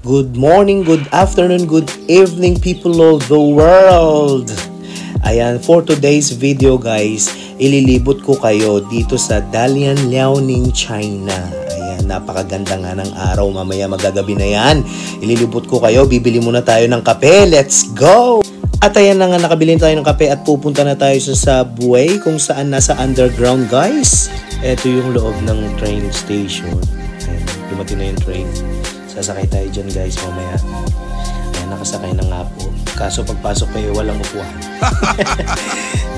Good morning, good afternoon, good evening people of the world. Ayan, for today's video guys, ililibot ko kayo dito sa Dalian, Liaoning, China. Ayan, napakaganda nga ng araw, mamaya magagabi na yan. Ililibot ko kayo, bibili muna tayo ng kape, let's go! At ayan na nga, nakabili tayo ng kape at pupunta na tayo sa subway kung saan nasa underground guys. Ito yung loob ng train station. Ayan, dumating na yung train. Sasakay tayo dyan guys mamaya. Ayan, nakasakay na nga po. Kaso pagpasok kayo walang upuan.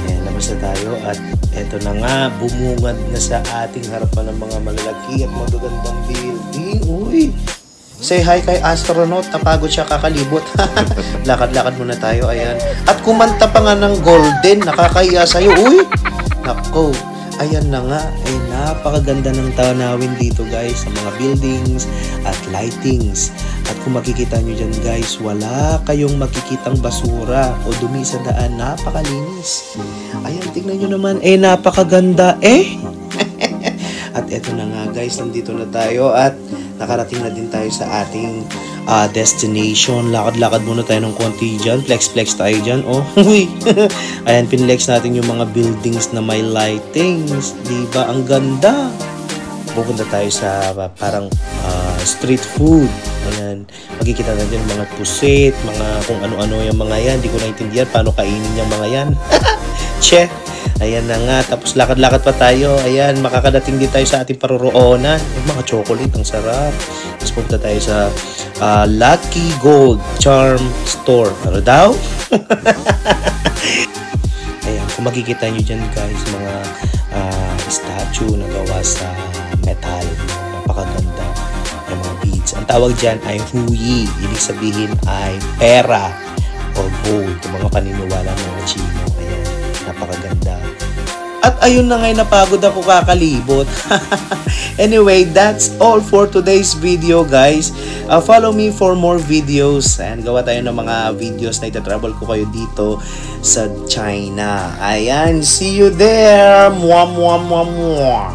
Ayan, labas na tayo at eto na nga, bumungad na sa ating harapan ng mga malalaki at magagandang building. Uy! Say hi kay astronaut, napagod siya kakalibot. Lakad-lakad muna tayo, ayan. At kumanta pa nga ng Golden, nakakahiya sa'yo. Uy! Nako! Ayan na nga, ay napakaganda ng tanawin dito guys sa mga buildings at lightings. At kung makikita nyo dyan guys, wala kayong makikitang basura o dumi sa daan, napakalinis. Ayan, tignan nyo naman, napakaganda At eto na nga guys, nandito na tayo at nakarating na din tayo sa ating destination. Lakad-lakad muna tayo ng konti dyan. Flex-flex tayo dyan. Oh, uy! Ayan, pinlex natin yung mga buildings na may lightings. Diba? Ang ganda! Pupunta tayo sa parang street food. Ayan. Makikita na dyan mga pusit, mga kung ano-ano yung mga yan. Hindi ko naintindihan paano kainin yung mga yan. Che! Ayan na nga, tapos lakad-lakad pa tayo. Ayan, makakadating din tayo sa ating paroroonan. Yung mga chocolate, ang sarap. Tapos pupunta tayo sa Lucky Gold Charm Store. Ano daw? Ayan, kung makikita nyo dyan guys, mga statue na gawa sa metal. Napakaganda. Ang mga beads. Ang tawag dyan ay huyi. Ibig sabihin ay pera or gold. Yung mga paniniwala ng mga Chino. Ayan, napakaganda. At ayun na nga, napagod ako kakalibot. Anyway, that's all for today's video guys. Follow me for more videos. And gawa tayo ng mga videos na itatravel ko kayo dito sa China. Ayan, see you there. Mwah, mwah, mwah, mwah.